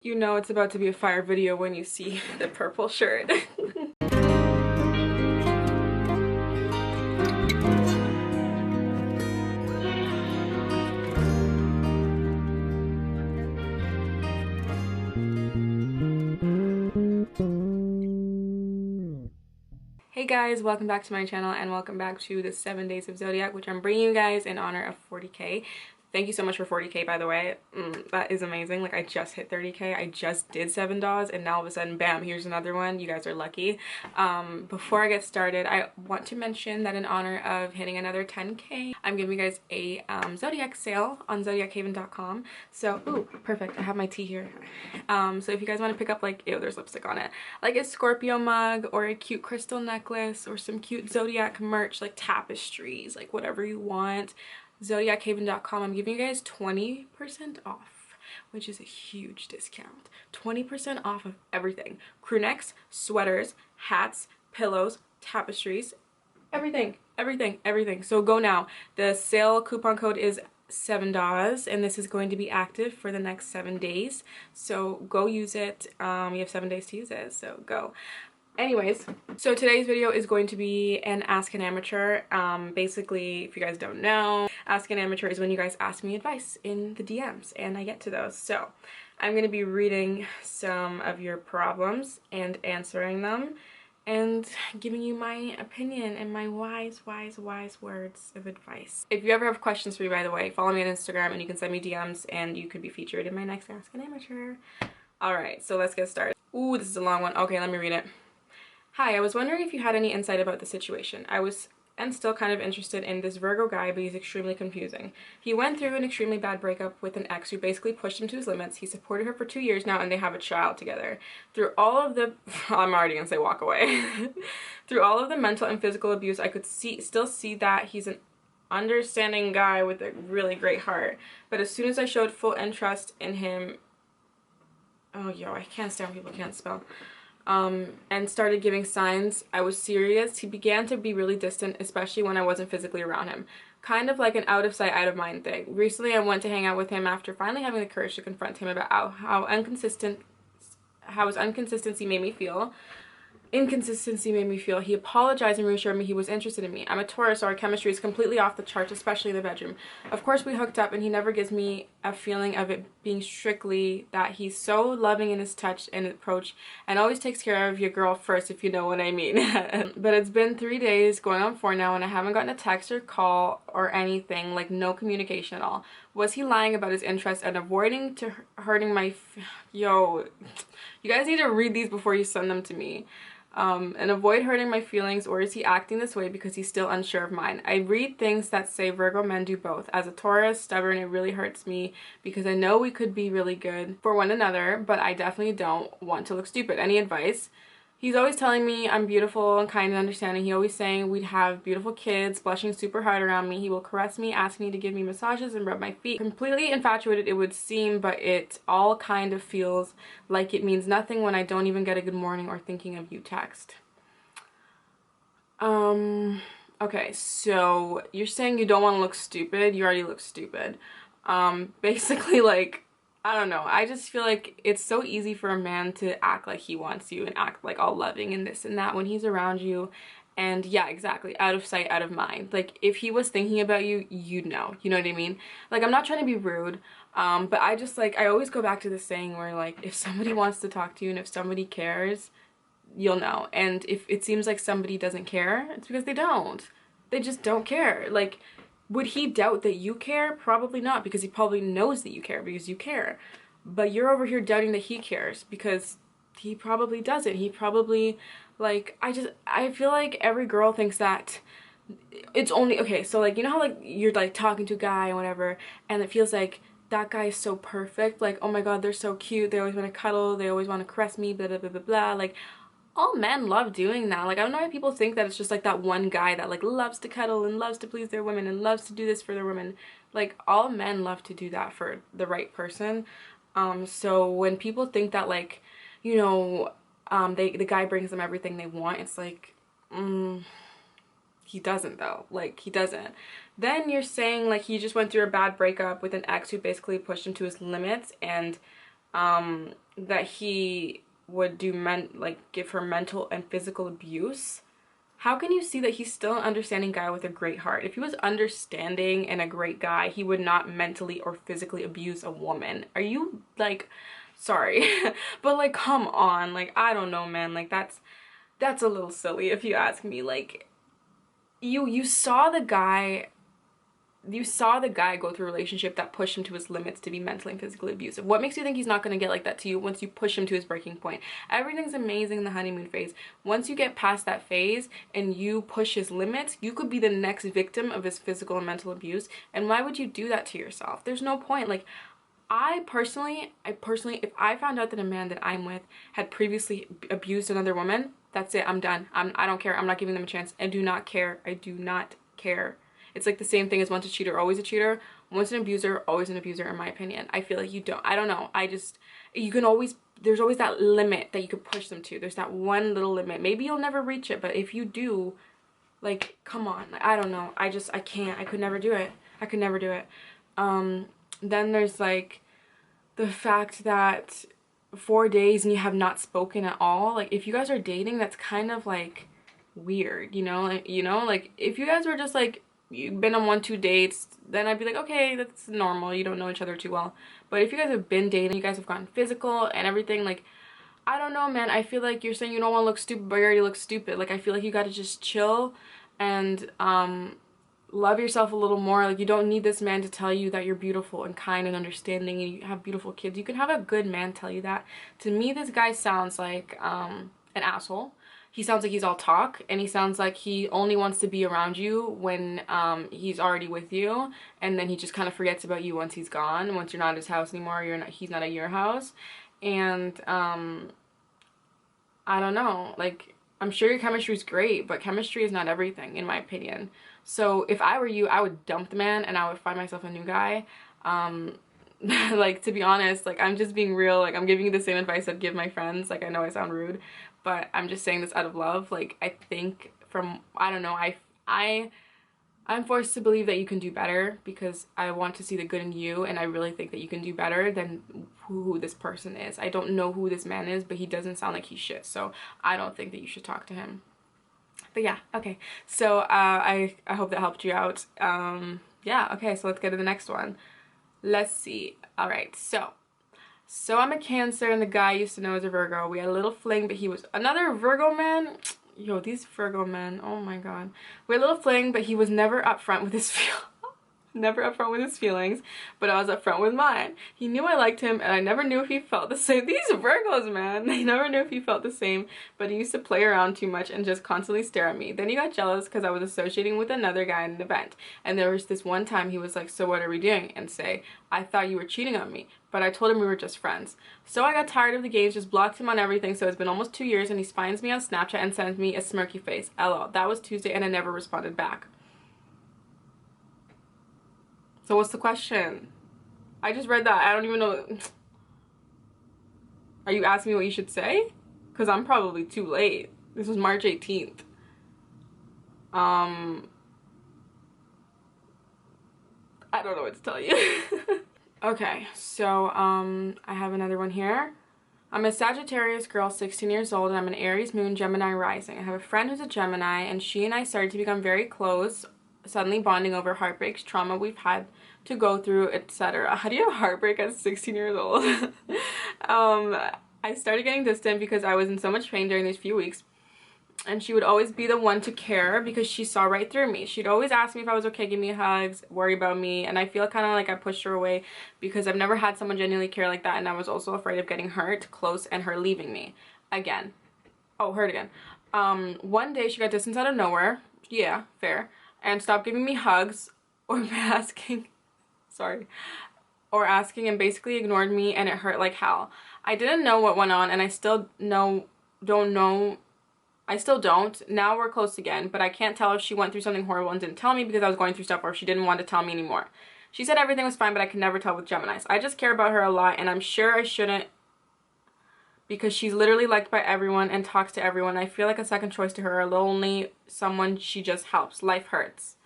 You know it's about to be a fire video when you see the purple shirt. Hey guys, welcome back to my channel and welcome back to the 7 days of Zodiac, which I'm bringing you guys in honor of 40k. Thank you so much for 40k, by the way. That is amazing. Like, I just hit 30k. I just did 7 daws and now all of a sudden, bam, here's another one. You guys are lucky. Before I get started, I want to mention that in honor of hitting another 10k, I'm giving you guys a Zodiac sale on zodiachaven.com. So, ooh, perfect. I have my tea here. So if you guys want to pick up, like, ew, there's lipstick on it, like a Scorpio mug or a cute crystal necklace or some cute Zodiac merch, like tapestries, like whatever you want, zodiachaven.com. I'm giving you guys 20% off, which is a huge discount. 20% off of everything. Crew necks, sweaters, hats, pillows, tapestries, everything. So go now. The sale coupon code is $7 and this is going to be active for the next 7 days. So go use it. You have 7 days to use it, so go. Anyways, so today's video is going to be an Ask an Amateur. Basically, if you guys don't know, Ask an Amateur is when you guys ask me advice in the DMs and I get to those. So I'm going to be reading some of your problems and answering them and giving you my opinion and my wise words of advice. If you ever have questions for me, by the way, follow me on Instagram and you can send me DMs and you could be featured in my next Ask an Amateur. Alright, so let's get started. Ooh, this is a long one. Okay, let me read it. Hi, I was wondering if you had any insight about the situation. I was and still kind of interested in this Virgo guy, but he's extremely confusing. He went through an extremely bad breakup with an ex who basically pushed him to his limits. He supported her for 2 years now and they have a child together. Through all of the I'm already gonna say walk away. Through all of the mental and physical abuse, I could still see that he's an understanding guy with a really great heart. But as soon as I showed full interest in him, oh yo, I can't stand when people can't spell. And started giving signs I was serious, he began to be really distant, especially when I wasn't physically around him. Kind of like an out of sight, out of mind thing. Recently I went to hang out with him after finally having the courage to confront him about how his inconsistency made me feel. He apologized and reassured me he was interested in me. I'm a Taurus, so our chemistry is completely off the charts, especially in the bedroom. Of course we hooked up and he never gives me a feeling of it being strictly that. He's so loving in his touch and approach and always takes care of your girl first, if you know what I mean. But it's been 3 days, going on 4 now, and I haven't gotten a text or call or anything, like no communication at all. Was he lying about his interest and avoiding to hurting my yo, you guys need to read these before you send them to me. And avoid hurting my feelings, or is he acting this way because he's still unsure of mine? I read things that say Virgo men do both. As a Taurus, stubborn, it really hurts me because I know we could be really good for one another, but I definitely don't want to look stupid. Any advice? He's always telling me I'm beautiful and kind and understanding. He always saying we'd have beautiful kids, blushing super hard around me. He will caress me, ask me to give me massages and rub my feet. Completely infatuated it would seem, but it all kind of feels like it means nothing when I don't even get a good morning or thinking of you text. Okay, so you're saying you don't want to look stupid. You already look stupid. Basically, like, I don't know, I just feel like it's so easy for a man to act like he wants you and act like all loving and this and that when he's around you. And yeah, exactly, out of sight, out of mind. Like, if he was thinking about you, you'd know. You know what I mean? Like, I'm not trying to be rude, but I just, like, I always go back to the saying where, like, if somebody wants to talk to you and if somebody cares, you'll know. And if it seems like somebody doesn't care, it's because they don't. They just don't care. Like, would he doubt that you care? Probably not, because he probably knows that you care because you care. But you're over here doubting that he cares because he probably doesn't. He probably, like, I feel like every girl thinks that it's only, okay, so, like, you know how, like, you're, like, talking to a guy or whatever, and it feels like that guy is so perfect, like, oh my god, they're so cute, they always want to cuddle, they always want to caress me, blah, blah, blah, blah, blah, like, all men love doing that. Like, I don't know why people think that it's just like that one guy that like loves to cuddle and loves to please their women and loves to do this for their women. Like, all men love to do that for the right person. So when people think that, like, you know, the guy brings them everything they want, it's like, he doesn't though. Like, he doesn't. Then you're saying like he just went through a bad breakup with an ex who basically pushed him to his limits, and that he would do give her mental and physical abuse, how can you see that he's still an understanding guy with a great heart? If he was understanding and a great guy, he would not mentally or physically abuse a woman. Are you, like, sorry, but like, come on, like, I don't know, man, like, that's a little silly if you ask me. Like, you saw the guy go through a relationship that pushed him to his limits to be mentally and physically abusive. What makes you think he's not going to get like that to you once you push him to his breaking point? Everything's amazing in the honeymoon phase. Once you get past that phase and you push his limits, you could be the next victim of his physical and mental abuse. And why would you do that to yourself? There's no point. Like, I personally, if I found out that a man that I'm with had previously abused another woman, that's it. I'm done. I don't care. I'm not giving them a chance. I do not care. I do not care. It's like the same thing as once a cheater, always a cheater. Once an abuser, always an abuser, in my opinion. I feel like I don't know. There's always that limit that you could push them to. There's that one little limit. Maybe you'll never reach it, but if you do, like, come on. Like, I don't know. I can't. I could never do it. I could never do it. Then there's like the fact that 4 days and you have not spoken at all. Like, if you guys are dating, that's kind of like weird, you know? Like if you guys were just like, you've been on 1-2 dates, then I'd be like, okay, that's normal, you don't know each other too well. But if you guys have been dating, you guys have gotten physical and everything, like, I don't know, man. I feel like you're saying you don't want to look stupid, but you already look stupid. Like, I feel like you gotta just chill and love yourself a little more. Like, you don't need this man to tell you that you're beautiful and kind and understanding and you have beautiful kids. You can have a good man tell you that. To me, this guy sounds like an asshole. He sounds like he's all talk, and he sounds like he only wants to be around you when he's already with you, and then he just kind of forgets about you once he's gone, once you're not at his house anymore, he's not at your house. And I don't know, like, I'm sure your chemistry is great, but chemistry is not everything, in my opinion. So if I were you, I would dump the man and I would find myself a new guy. Like, to be honest, like, I'm just being real. Like, I'm giving you the same advice I'd give my friends. Like, I know I sound rude, but I'm just saying this out of love. Like, I think I don't know, I'm forced to believe that you can do better because I want to see the good in you, and I really think that you can do better than who this person is. I don't know who this man is, but he doesn't sound like he's shit, so I don't think that you should talk to him. But yeah, okay, so I hope that helped you out. Yeah, okay, so let's get to the next one. Let's see. All right, so I'm a Cancer, and the guy I used to know as a Virgo. We had a little fling, but he was another Virgo man. Yo, these Virgo men, oh my god. We had a little fling, but he was never upfront with his feelings, but I was upfront with mine. He knew I liked him, and I never knew if he felt the same. These Virgos, man, they never knew if he felt the same, but he used to play around too much and just constantly stare at me. Then he got jealous because I was associating with another guy at an event, and there was this one time he was like, so what are we doing? And say, I thought you were cheating on me, but I told him we were just friends. So I got tired of the games, just blocked him on everything, so it's been almost 2 years, and he finds me on Snapchat and sends me a smirky face. LOL. That was Tuesday, and I never responded back. So what's the question? I just read that. I don't even know. Are you asking me what you should say? Because I'm probably too late. This was March 18th. I don't know what to tell you. Okay, so I have another one here. I'm a Sagittarius girl, 16 years old, and I'm an Aries moon, Gemini rising. I have a friend who's a Gemini, and she and I started to become very close, suddenly bonding over heartbreaks, trauma we've had to go through, etc. How do you have heartbreak at 16 years old? I started getting distant because I was in so much pain during these few weeks, and she would always be the one to care because she saw right through me. She'd always ask me if I was okay, give me hugs, worry about me, and I feel kind of like I pushed her away because I've never had someone genuinely care like that, and I was also afraid of getting hurt close and her leaving me again. Oh, hurt again. One day she got distance out of nowhere. Yeah, fair. And stopped giving me hugs or asking and basically ignored me, and it hurt like hell. I didn't know what went on, and I still don't. Now we're close again, but I can't tell if she went through something horrible and didn't tell me because I was going through stuff, or if she didn't want to tell me anymore. She said everything was fine, but I could never tell with Geminis. I just care about her a lot, and I'm sure I shouldn't because she's literally liked by everyone and talks to everyone. I feel like a second choice to her, a lonely someone she just helps. Life hurts.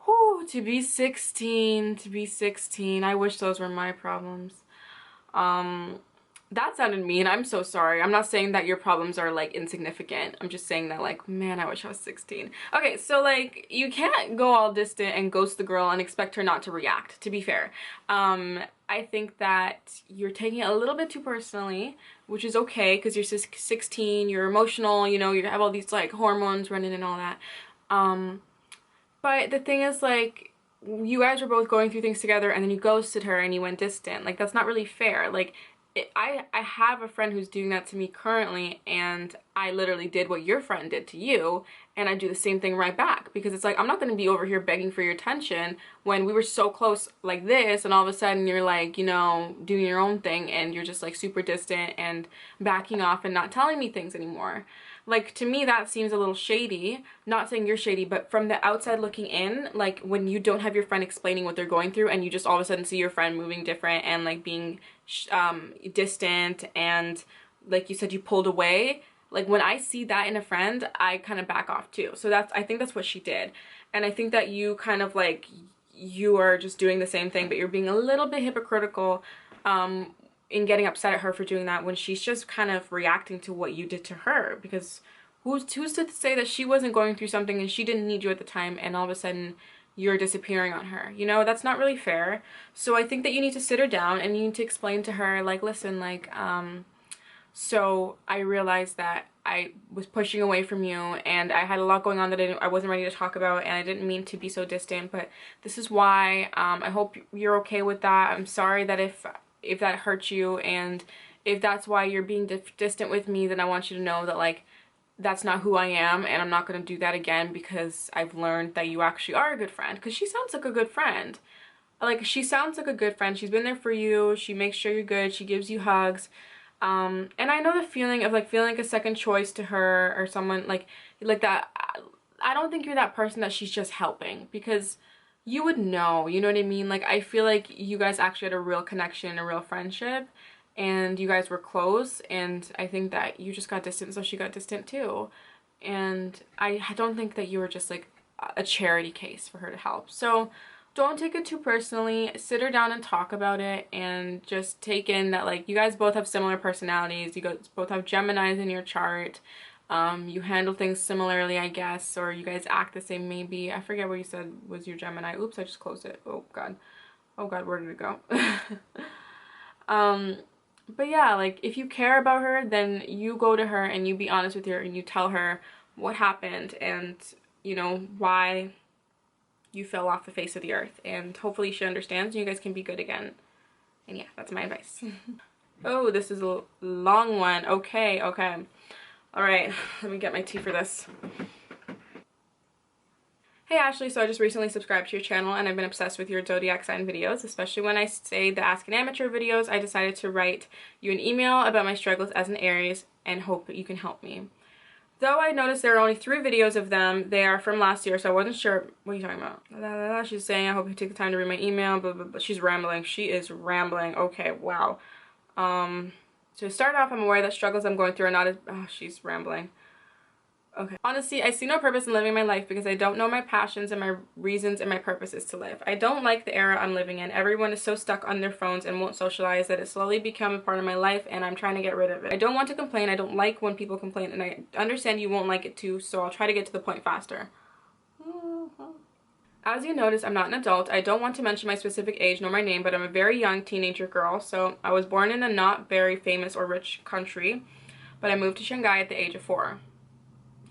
Whew, to be 16. I wish those were my problems. That sounded mean. I'm so sorry. I'm not saying that your problems are like insignificant. I'm just saying that like, man, I wish I was 16. Okay, so like you can't go all distant and ghost the girl and expect her not to react, to be fair. I think that you're taking it a little bit too personally, which is okay because you're 16, you're emotional, you know, you have all these like hormones running and all that. But the thing is, like, you guys were both going through things together and then you ghosted her and you went distant. Like, that's not really fair. Like, I have a friend who's doing that to me currently, and I literally did what your friend did to you, and I do the same thing right back, because it's like, I'm not going to be over here begging for your attention when we were so close like this, and all of a sudden you're like, you know, doing your own thing, and you're just like super distant and backing off and not telling me things anymore. Like, to me, that seems a little shady. Not saying you're shady, but from the outside looking in, like, when you don't have your friend explaining what they're going through and you just all of a sudden see your friend moving different and, like, being distant, and, like you said, you pulled away. Like, when I see that in a friend, I kind of back off, too. So I think that's what she did. And I think that you kind of, like, you are just doing the same thing, but you're being a little bit hypocritical, in getting upset at her for doing that when she's just kind of reacting to what you did to her. Because who's to say that she wasn't going through something and she didn't need you at the time, and all of a sudden you're disappearing on her? You know, that's not really fair. So I think that you need to sit her down and you need to explain to her, like, listen, like, so I realized that I was pushing away from you and I had a lot going on that I wasn't ready to talk about, and I didn't mean to be so distant, but this is why. I hope you're okay with that. I'm sorry that if that hurts you, and if that's why you're being distant with me, then I want you to know that, like, that's not who I am, and I'm not going to do that again, because I've learned that you actually are a good friend. Because she sounds like a good friend. Like, she sounds like a good friend. She's been there for you. She makes sure you're good. She gives you hugs. And I know the feeling of, like, feeling like a second choice to her, or someone like that. I don't think you're that person that she's just helping, because you would know, you know what I mean? Like, I feel like you guys actually had a real connection, a real friendship, and you guys were close, and I think that you just got distant, so she got distant too. And I don't think that you were just like a charity case for her to help. So don't take it too personally. Sit her down and talk about it, and just take in that, like, you guys both have similar personalities. You guys both have Geminis in your chart. You handle things similarly, I guess, or you guys act the same, maybe. I forget what you said was your Gemini. Oops, I just closed it. Oh god. Oh god, where did it go? But yeah, like, if you care about her, then you go to her and you be honest with her and you tell her what happened, and, you know, why you fell off the face of the earth, and hopefully she understands and you guys can be good again. And yeah, that's my advice. Oh, this is a long one. Okay. Alright, let me get my tea for this. Hey Ashley, so I just recently subscribed to your channel and I've been obsessed with your zodiac sign videos, especially when I say the Ask an Amateur videos. I decided to write you an email about my struggles as an Aries and hope that you can help me. Though I noticed there are only 3 videos of them, they are from last year, so I wasn't sure. What are you talking about? She's saying, I hope you take the time to read my email, blah, blah, blah. She's rambling. She is rambling. Okay, wow. To start off, I'm aware that struggles I'm going through are not as... Oh, she's rambling. Okay. Honestly, I see no purpose in living my life because I don't know my passions and my reasons and my purposes to live. I don't like the era I'm living in. Everyone is so stuck on their phones and won't socialize that it slowly become a part of my life, and I'm trying to get rid of it. I don't want to complain. I don't like when people complain, and I understand you won't like it too, so I'll try to get to the point faster. As you notice, I'm not an adult. I don't want to mention my specific age nor my name, but I'm a very young teenager girl. So I was born in a not very famous or rich country, but I moved to Shanghai at the age of 4.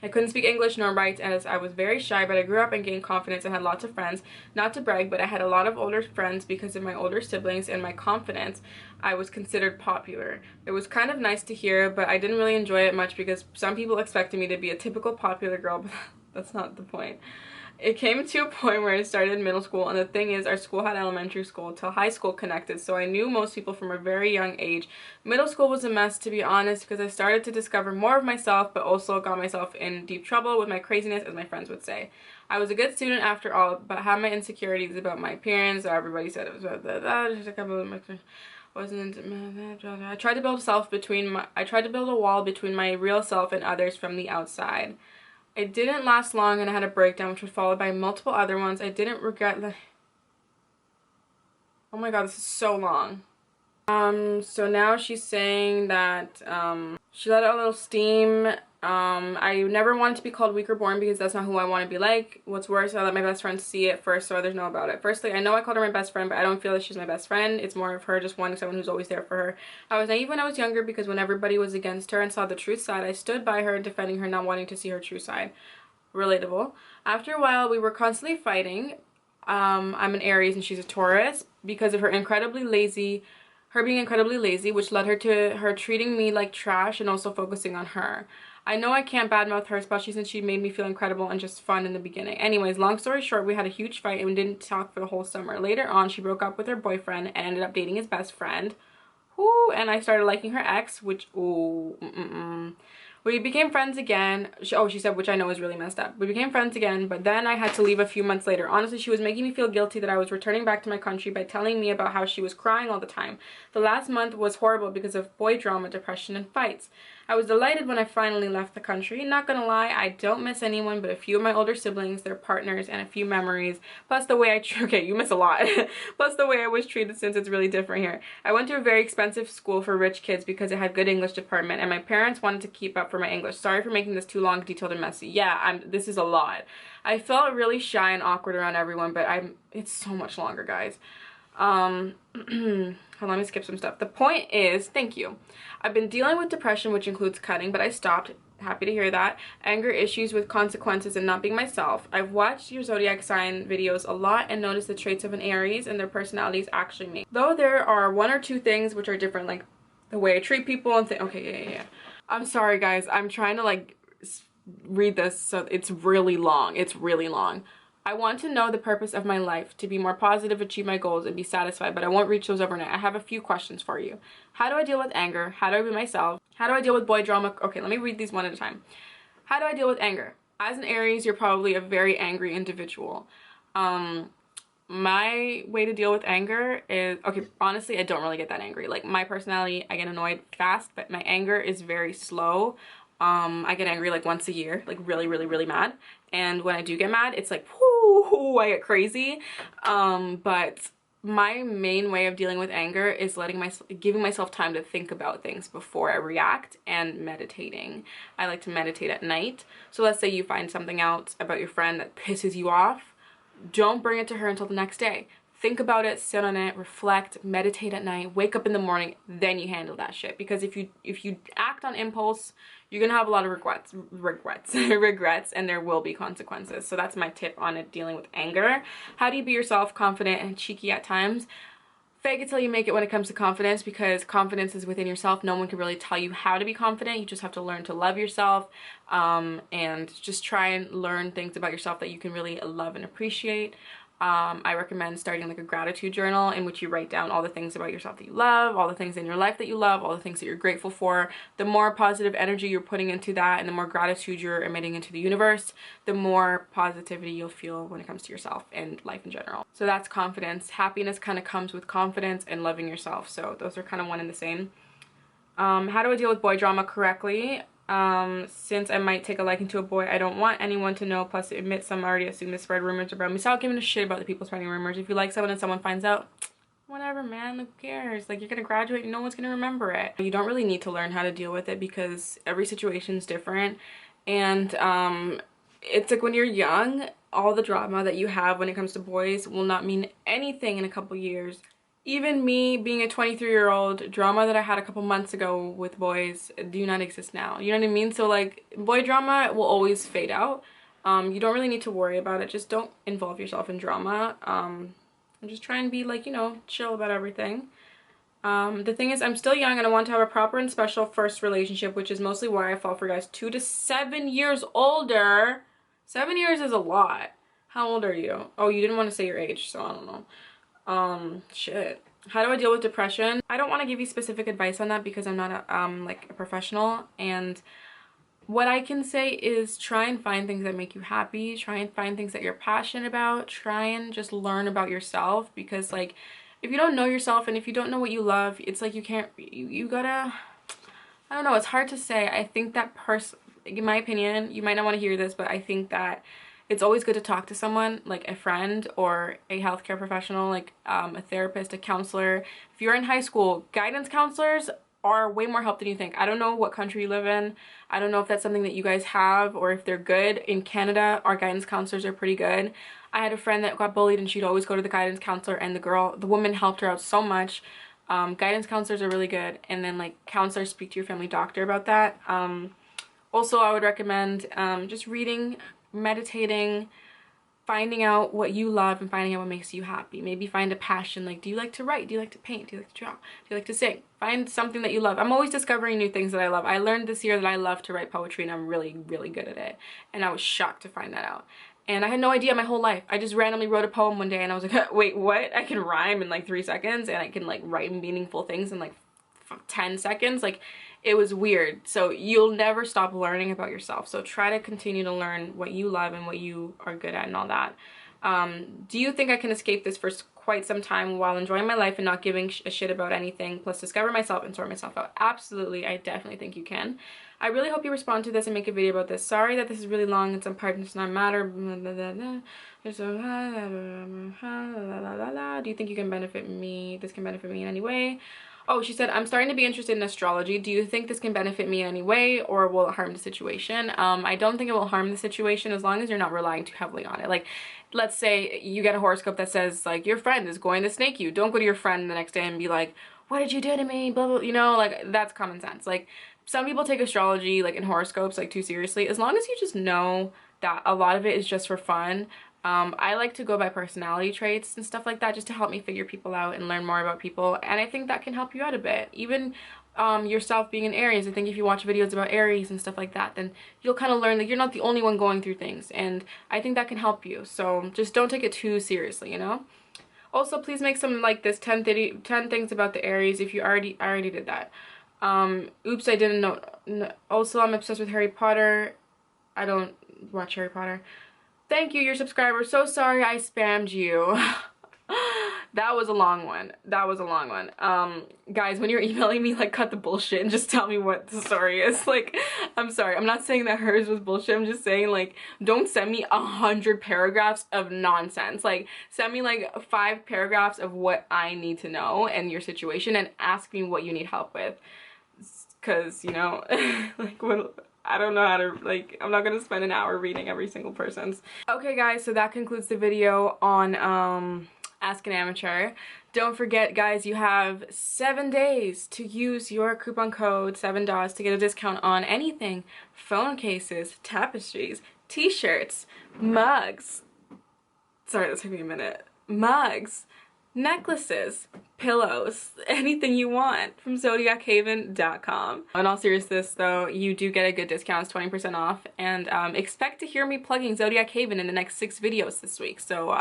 I couldn't speak English nor write, as I was very shy, but I grew up and gained confidence and had lots of friends. Not to brag, but I had a lot of older friends because of my older siblings and my confidence. I was considered popular. It was kind of nice to hear, but I didn't really enjoy it much because some people expected me to be a typical popular girl, but that's not the point. It came to a point where I started middle school, and the thing is, our school had elementary school till high school connected, so I knew most people from a very young age. Middle school was a mess, to be honest, because I started to discover more of myself, but also got myself in deep trouble with my craziness, as my friends would say. I was a good student after all, but had my insecurities about my appearance. Everybody said it was I tried to build a wall between my real self and others from the outside. It didn't last long, and I had a breakdown, which was followed by multiple other ones. I didn't regret the... Oh my god, this is so long. So now she's saying that she let out a little steam. I never wanted to be called weak or boring because that's not who I want to be like. What's worse, I let my best friend see it first so others know about it. Firstly, I know I called her my best friend, but I don't feel that she's my best friend. It's more of her just wanting someone who's always there for her. I was naive when I was younger because when everybody was against her and saw the truth side, I stood by her defending her, not wanting to see her true side. Relatable. After a while, we were constantly fighting. I'm an Aries and she's a Taurus because of her being incredibly lazy, which led her to her treating me like trash and also focusing on her. I know I can't badmouth her, especially since she made me feel incredible and just fun in the beginning. Anyways, long story short, we had a huge fight and we didn't talk for the whole summer. Later on, she broke up with her boyfriend and ended up dating his best friend. Ooh, and I started liking her ex, which, We became friends again. She said, which I know is really messed up. We became friends again, but then I had to leave a few months later. Honestly, she was making me feel guilty that I was returning back to my country by telling me about how she was crying all the time. The last month was horrible because of boy drama, depression, and fights. I was delighted when I finally left the country. Not gonna lie, I don't miss anyone but a few of my older siblings, their partners, and a few memories. Plus the way okay, you miss a lot. Plus the way I was treated since it's really different here. I went to a very expensive school for rich kids because it had good English department, and my parents wanted to keep up for my English. Sorry for making this too long, detailed, and messy. Yeah, this is a lot. I felt really shy and awkward around everyone, but it's so much longer, guys. Hold on, let me skip some stuff. The point is, thank you. I've been dealing with depression, which includes cutting, but I stopped. Happy to hear that. Anger issues with consequences and not being myself. I've watched your zodiac sign videos a lot and noticed the traits of an Aries and their personalities actually me. Though there are one or two things which are different, like the way I treat people and okay, yeah. I'm sorry, guys. I'm trying to like read this, so it's really long. It's really long. I want to know the purpose of my life, to be more positive, achieve my goals, and be satisfied, but I won't reach those overnight. I have a few questions for you. How do I deal with anger? How do I be myself? How do I deal with boy drama? Okay, let me read these one at a time. How do I deal with anger? As an Aries, you're probably a very angry individual. My way to deal with anger is, okay, honestly, I don't really get that angry. Like, my personality, I get annoyed fast, but my anger is very slow. I get angry like once a year, like really, really, really mad. And when I do get mad, it's like, whoo, I get crazy. But my main way of dealing with anger is giving myself time to think about things before I react, and meditating. I like to meditate at night. So let's say you find something out about your friend that pisses you off. Don't bring it to her until the next day. Think about it, sit on it, reflect, meditate at night, wake up in the morning, then you handle that shit. Because if you act on impulse, you're gonna have a lot of regrets, and there will be consequences. So that's my tip on it, dealing with anger. How do you be yourself, confident and cheeky at times? Fake it till you make it when it comes to confidence, because confidence is within yourself. No one can really tell you how to be confident. You just have to learn to love yourself, and just try and learn things about yourself that you can really love and appreciate. I recommend starting like a gratitude journal in which you write down all the things about yourself that you love, all the things in your life that you love, all the things that you're grateful for. The more positive energy you're putting into that and the more gratitude you're emitting into the universe, the more positivity you'll feel when it comes to yourself and life in general. So that's confidence. Happiness kind of comes with confidence and loving yourself. So those are kind of one and the same. How do I deal with boy drama correctly? Since I might take a liking to a boy, I don't want anyone to know. Plus, to admit, some already assume to spread rumors about me. Stop giving a shit about the people spreading rumors. If you like someone and someone finds out, whatever, man, who cares? Like, you're gonna graduate and no one's gonna remember it. You don't really need to learn how to deal with it because every situation is different. And it's like when you're young, all the drama that you have when it comes to boys will not mean anything in a couple years. Even me being a 23-year-old, drama that I had a couple months ago with boys do not exist now. You know what I mean? So like, boy drama will always fade out. You don't really need to worry about it. Just don't involve yourself in drama. And just try and be like, you know, chill about everything. The thing is, I'm still young and I want to have a proper and special first relationship, which is mostly why I fall for guys 2 to 7 years older. 7 years is a lot. How old are you? Oh, you didn't want to say your age, so I don't know. Shit. How do I deal with depression? I don't want to give you specific advice on that because I'm not like a professional, and what I can say is try and find things that make you happy, try and find things that you're passionate about, try and just learn about yourself, because like, if you don't know yourself and if you don't know what you love, it's like you gotta, I don't know, it's hard to say. I think that in my opinion, you might not want to hear this, but I think that it's always good to talk to someone, like a friend or a healthcare professional, like a therapist, a counselor. If you're in high school, guidance counselors are way more help than you think. I don't know what country you live in. I don't know if that's something that you guys have or if they're good. In Canada, our guidance counselors are pretty good. I had a friend that got bullied and she'd always go to the guidance counselor, and the woman helped her out so much. Guidance counselors are really good, and then like counselors, speak to your family doctor about that. Also, I would recommend just reading, meditating, finding out what you love and finding out what makes you happy. Maybe find a passion, like do you like to write, do you like to paint, do you like to draw, do you like to sing? Find something that you love. I'm always discovering new things that I love. I learned this year that I love to write poetry, and I'm really good at it, and I was shocked to find that out. And I had no idea my whole life. I just randomly wrote a poem one day and I was like, wait, what? I can rhyme in like 3 seconds, and I can like write meaningful things in like 10 seconds. Like, it was weird. So you'll never stop learning about yourself. So try to continue to learn what you love and what you are good at and all that. Do you think I can escape this for quite some time while enjoying my life and not giving a shit about anything, plus discover myself and sort myself out? Absolutely, I definitely think you can. I really hope you respond to this and make a video about this. Sorry that this is really long and some parts does not matter. Do you think you can benefit me? This can benefit me in any way? Oh, she said, I'm starting to be interested in astrology. Do you think this can benefit me in any way, or will it harm the situation? I don't think it will harm the situation as long as you're not relying too heavily on it. Like, let's say you get a horoscope that says, like, your friend is going to snake you. Don't go to your friend the next day and be like, what did you do to me? Blah, blah, you know, like, that's common sense. Like, some people take astrology, like, in horoscopes, like, too seriously. As long as you just know that a lot of it is just for fun. I like to go by personality traits and stuff like that, just to help me figure people out and learn more about people, and I think that can help you out a bit. Even yourself being an Aries, I think if you watch videos about Aries and stuff like that, then you'll kind of learn that you're not the only one going through things, and I think that can help you. So just don't take it too seriously, you know? Also, please make some like this 10 things about the Aries. If you I already did that. Oops, I didn't know. No, also, I'm obsessed with Harry Potter. I don't watch Harry Potter. Thank you, your subscriber. So sorry I spammed you. That was a long one. That was a long one. Guys, when you're emailing me, like, cut the bullshit and just tell me what the story is. Like, I'm sorry. I'm not saying that hers was bullshit. I'm just saying, like, don't send me 100 paragraphs of nonsense. Like, send me, like, 5 paragraphs of what I need to know and your situation, and ask me what you need help with. Because, you know, like, what... I don't know how to, like, I'm not gonna spend an hour reading every single person's. Okay guys, so that concludes the video on Ask an Amateur. Don't forget guys, you have 7 days to use your coupon code 7DAWS to get a discount on anything. Phone cases, tapestries, t-shirts, mugs. Sorry, that took me a minute. Mugs, necklaces, pillows, anything you want from zodiachaven.com. In all seriousness though, you do get a good discount. It's 20% off, and expect to hear me plugging Zodiac Haven in the next 6 videos this week. So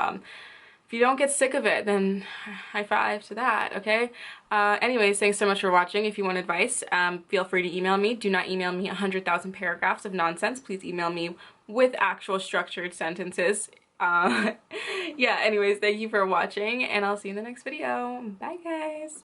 if you don't get sick of it, then high five to that, okay? Anyways, thanks so much for watching. If you want advice, feel free to email me. Do not email me 100,000 paragraphs of nonsense. Please email me with actual structured sentences. Yeah, anyways, thank you for watching, and I'll see you in the next video. Bye guys.